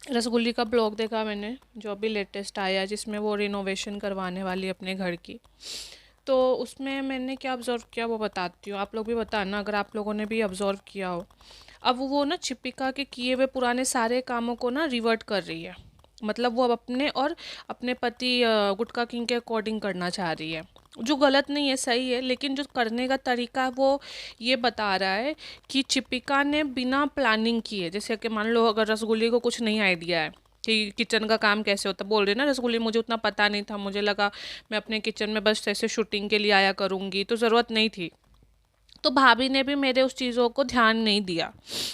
रसगुल्ली का ब्लॉग देखा मैंने, जो अभी लेटेस्ट आया, जिसमें वो रिनोवेशन करवाने वाली अपने घर की। तो उसमें मैंने क्या ऑब्ज़र्व किया वो बताती हूँ, आप लोग भी बताना अगर आप लोगों ने भी ऑब्ज़र्व किया हो। अब वो ना छिपिका के किए हुए पुराने सारे कामों को ना रिवर्ट कर रही है। मतलब वो अब अपने और अपने पति गुटका किंग के अकॉर्डिंग करना चाह रही है, जो गलत नहीं है, सही है, लेकिन जो करने का तरीका है वो ये बता रहा है कि छिपिका ने बिना प्लानिंग किए, जैसे कि मान लो अगर रसगुल्ली को कुछ नहीं आइडिया है कि किचन का काम कैसे होता, बोल रही है ना रसगुल्ली, मुझे उतना पता नहीं था, मुझे लगा मैं अपने किचन में बस ऐसे शूटिंग के लिए आया करूँगी, तो ज़रूरत नहीं थी। तो भाभी ने भी मेरे उस चीज़ों को ध्यान नहीं दिया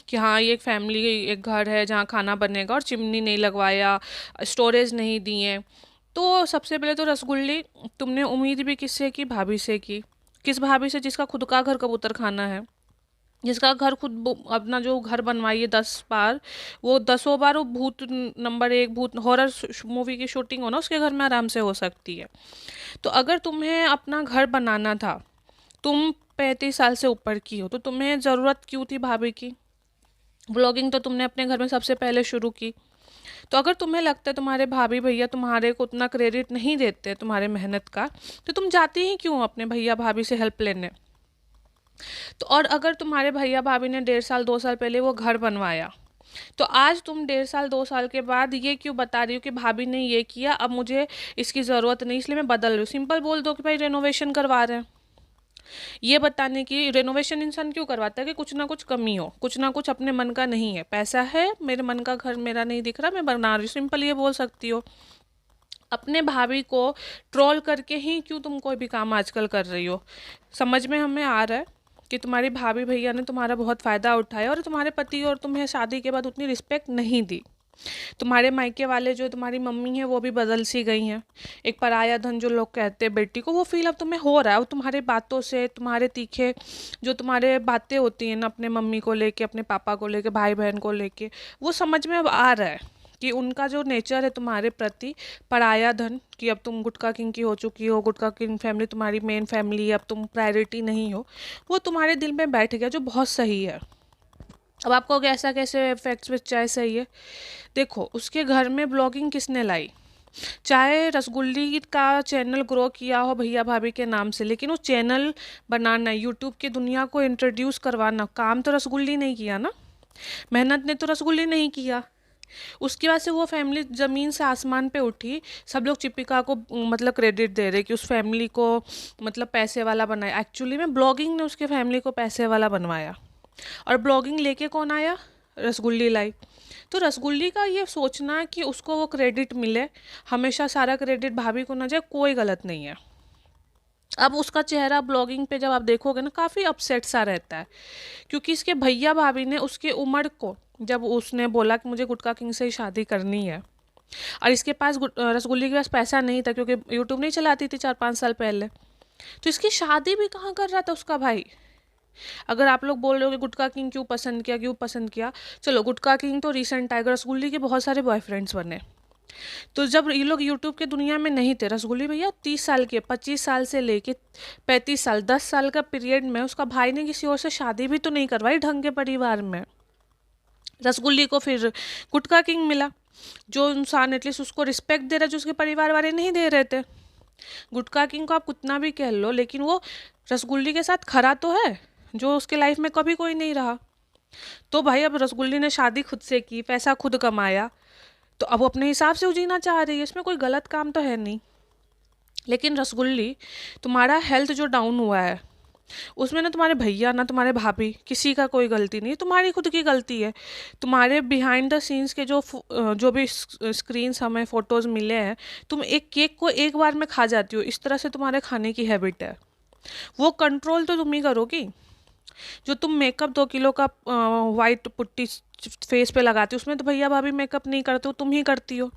कि हाँ ये एक फैमिली, एक घर है जहाँ खाना बनेगा, और चिमनी नहीं लगवाया, स्टोरेज नहीं दिए। तो सबसे पहले तो रसगुल्ली, तुमने उम्मीद भी किससे की? भाभी से की। किस भाभी से? जिसका खुद का घर कबूतर खाना है, जिसका घर खुद अपना जो घर बनवाइए 10 बार, वो 10ों बार वो भूत नंबर 1 भूत हॉरर मूवी की शूटिंग हो ना, उसके घर में आराम से हो सकती है। तो अगर तुम्हें अपना घर बनाना था, तुम 35 साल से ऊपर की हो, तो तुम्हें ज़रूरत क्यों थी भाभी की? ब्लॉगिंग तो तुमने अपने घर में सबसे पहले शुरू की। तो अगर तुम्हें लगता है तुम्हारे भाभी भैया तुम्हारे को उतना क्रेडिट नहीं देते तुम्हारे मेहनत का, तो तुम जाती ही क्यों अपने भैया भाभी से हेल्प लेने? तो और अगर तुम्हारे भैया भाभी ने 1.5 साल 2 साल पहले वो घर बनवाया, तो आज तुम 1.5 साल 2 साल के बाद ये क्यों बता रही हो कि भाभी ने ये किया, अब मुझे इसकी ज़रूरत नहीं इसलिए मैं बदल रही हूँ? सिंपल बोल दो कि भाई रेनोवेशन करवा रहे हैं। ये बताने की, रेनोवेशन इंसान क्यों करवाता है? कि कुछ ना कुछ कमी हो, कुछ ना कुछ अपने मन का नहीं है, पैसा है, मेरे मन का घर मेरा नहीं दिख रहा, मैं बना रही हूँ, सिंपल ये बोल सकती हो। अपने भाभी को ट्रोल करके ही क्यों तुम कोई भी काम आजकल कर रही हो? समझ में हमें आ रहा है कि तुम्हारी भाभी भैया ने तुम्हारा बहुत फ़ायदा उठाया, और तुम्हारे पति और तुम्हें शादी के बाद उतनी रिस्पेक्ट नहीं दी। तुम्हारे मायके वाले जो तुम्हारी मम्मी है वो भी बदल सी गई हैं। एक पराया धन जो लोग कहते हैं बेटी को, वो फील अब तुम्हें हो रहा है, और तुम्हारे बातों से, तुम्हारे तीखे जो तुम्हारे बातें होती हैं ना अपने मम्मी को लेके, अपने पापा को लेके, भाई बहन को लेके, वो समझ में अब आ रहा है कि उनका जो नेचर है तुम्हारे प्रति पराया धन, कि अब तुम गुटका किंग की हो चुकी हो, गुटका किंग फैमिली तुम्हारी मेन फैमिली है, अब तुम प्रायोरिटी नहीं हो, वो तुम्हारे दिल में बैठ गया, जो बहुत सही है। अब आपको ऐसा कैसे फैक्ट्स विथ चाय सही है? देखो, उसके घर में ब्लॉगिंग किसने लाई? चाहे रसगुल्ली का चैनल ग्रो किया हो भैया भाभी के नाम से, लेकिन वो चैनल बनाना, यूट्यूब की दुनिया को इंट्रोड्यूस करवाना, काम तो रसगुल्ली नहीं किया ना, मेहनत ने तो रसगुल्ली नहीं किया। उसकी वजह से वो फैमिली ज़मीन से आसमान पे उठी। सब लोग चिपिका को मतलब क्रेडिट दे रहे कि उस फैमिली को मतलब पैसे वाला बनाया, एक्चुअली में ब्लॉगिंग ने उसके फैमिली को पैसे वाला बनवाया। और ब्लॉगिंग लेके कौन आया? रसगुल्ली लाई। तो रसगुल्ली का ये सोचना कि उसको वो क्रेडिट मिले, हमेशा सारा क्रेडिट भाभी को ना जाए, कोई गलत नहीं है। अब उसका चेहरा ब्लॉगिंग पे जब आप देखोगे ना, काफ़ी अपसेट सा रहता है, क्योंकि इसके भैया भाभी ने उसके उम्र को, जब उसने बोला कि मुझे गुटका किंग से ही शादी करनी है, और इसके पास रसगुल्ली के पास पैसा नहीं था क्योंकि यूट्यूब नहीं चलाती थी 4 5 साल पहले, तो इसकी शादी भी कहाँ कर रहा था उसका भाई? अगर आप लोग बोल रहे हो कि गुटका किंग क्यों पसंद किया, क्यों पसंद किया, चलो गुटका किंग तो रिसेंट टाइगर, रसगुल्ली के बहुत सारे बॉयफ्रेंड्स बने। तो जब ये लोग यूट्यूब के दुनिया में नहीं थे, रसगुल्ली भैया 30 साल के, 25 साल से लेके 35 साल, 10 साल का पीरियड में उसका भाई ने किसी और से शादी भी तो नहीं करवाई ढंग के परिवार में। रसगुल्ली को फिर गुटका किंग मिला, जो इंसान एटलीस्ट उसको रिस्पेक्ट दे रहा है, जो उसके परिवार वाले नहीं दे रहे थे। गुटका किंग को आप कितना भी कह लो, लेकिन वो रसगुल्ली के साथ खरा तो है, जो उसके लाइफ में कभी कोई नहीं रहा। तो भाई अब रसगुल्ली ने शादी खुद से की, पैसा खुद कमाया, तो अब वो अपने हिसाब से जीना चाह रही है, इसमें कोई गलत काम तो है नहीं। लेकिन रसगुल्ली, तुम्हारा हेल्थ जो डाउन हुआ है, उसमें ना तुम्हारे भैया ना तुम्हारे भाभी किसी का कोई गलती नहीं, तुम्हारी खुद की गलती है। तुम्हारे बिहाइंड द सीन्स के जो भी स्क्रीन्स हमें फोटोज़ मिले हैं, तुम एक केक को एक बार में खा जाती हो, इस तरह से तुम्हारे खाने की हैबिट है। वो कंट्रोल तो तुम ही करोगी। जो तुम मेकअप 2 किलो का वाइट पुट्टी फेस पे लगाती हो, उसमें तो भैया भाभी मेकअप नहीं करते हो, तुम ही करती हो।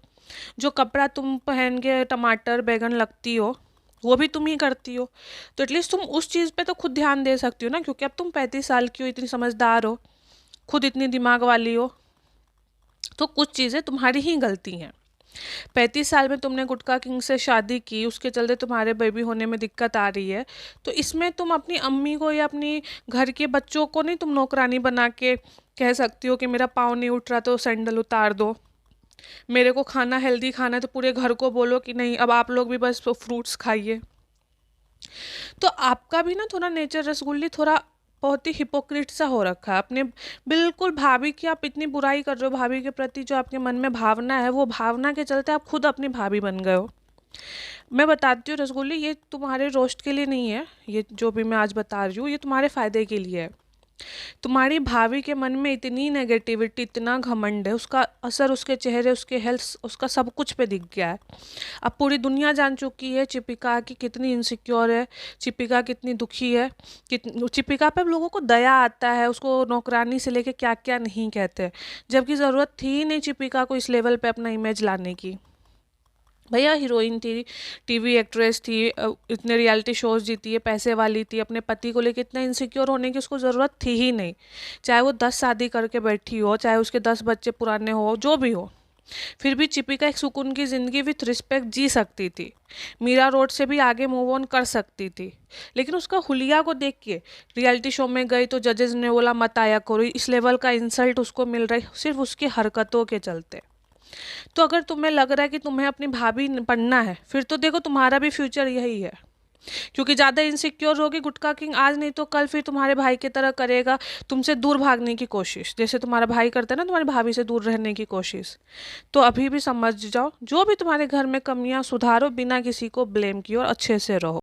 जो कपड़ा तुम पहन के टमाटर बैगन लगती हो, वो भी तुम ही करती हो। तो एटलीस्ट तुम उस चीज़ पे तो खुद ध्यान दे सकती हो ना, क्योंकि अब तुम 35 साल की हो, इतनी समझदार हो, खुद इतनी दिमाग वाली हो, तो कुछ चीज़ें तुम्हारी ही गलती हैं। 35 साल में तुमने गुटका किंग से शादी की, उसके चलते तुम्हारे बेबी होने में दिक्कत आ रही है, तो इसमें तुम अपनी अम्मी को या अपनी घर के बच्चों को नहीं तुम नौकरानी बना के कह सकती हो कि मेरा पाँव नहीं उठ रहा तो सैंडल उतार दो। मेरे को खाना हेल्दी खाना है तो पूरे घर को बोलो कि नहीं अब आप लोग भी बस फ्रूट्स खाइए। तो आपका भी ना थोड़ा नेचर रसगुल्ली थोड़ा बहुत ही हिपोक्रिट सा हो रखा है अपने। बिल्कुल भाभी की आप इतनी बुराई कर रहे हो, भाभी के प्रति जो आपके मन में भावना है वो भावना के चलते आप खुद अपनी भाभी बन गए हो। मैं बताती हूँ रसगुल्ली, ये तुम्हारे रोस्ट के लिए नहीं है, ये जो भी मैं आज बता रही हूँ ये तुम्हारे फायदे के लिए है। तुम्हारी भाभी के मन में इतनी नेगेटिविटी, इतना घमंड है, उसका असर उसके चेहरे, उसके हेल्थ, उसका सब कुछ पे दिख गया है। अब पूरी दुनिया जान चुकी है चिपिका की कितनी इनसिक्योर है, चिपिका कितनी दुखी है, चिपिका पे अब लोगों को दया आता है, उसको नौकरानी से लेके क्या क्या नहीं कहते, जबकि ज़रूरत थी ही नहीं चिपिका को इस लेवल पे अपना इमेज लाने की। भैया हीरोइन थी, टीवी एक्ट्रेस थी, इतने रियलिटी शोज जीती है, पैसे वाली थी, अपने पति को लेकर इतना इनसिक्योर होने की उसको ज़रूरत थी ही नहीं। चाहे वो 10 शादी करके बैठी हो, चाहे उसके 10 बच्चे पुराने हो, जो भी हो, फिर भी चिपिका एक सुकून की ज़िंदगी विथ रिस्पेक्ट जी सकती थी, मीरा रोड से भी आगे मूव ऑन कर सकती थी। लेकिन उसका हुलिया को देख के रियलिटी शो में गई तो जजेस ने बोला मत आया करो, इस लेवल का इंसल्ट उसको मिल रहा है सिर्फ उसकी हरकतों के चलते। तो अगर तुम्हें लग रहा है कि तुम्हें अपनी भाभी बनना है, फिर तो देखो तुम्हारा भी फ्यूचर यही है। क्योंकि ज़्यादा इनसिक्योर होगी गुटका किंग आज नहीं तो कल फिर तुम्हारे भाई की तरह करेगा, तुमसे दूर भागने की कोशिश, जैसे तुम्हारा भाई करता है ना तुम्हारी भाभी से दूर रहने की कोशिश। तो अभी भी समझ जाओ, जो भी तुम्हारे घर में कमियां सुधारो, बिना किसी को ब्लेम किए और अच्छे से रहो।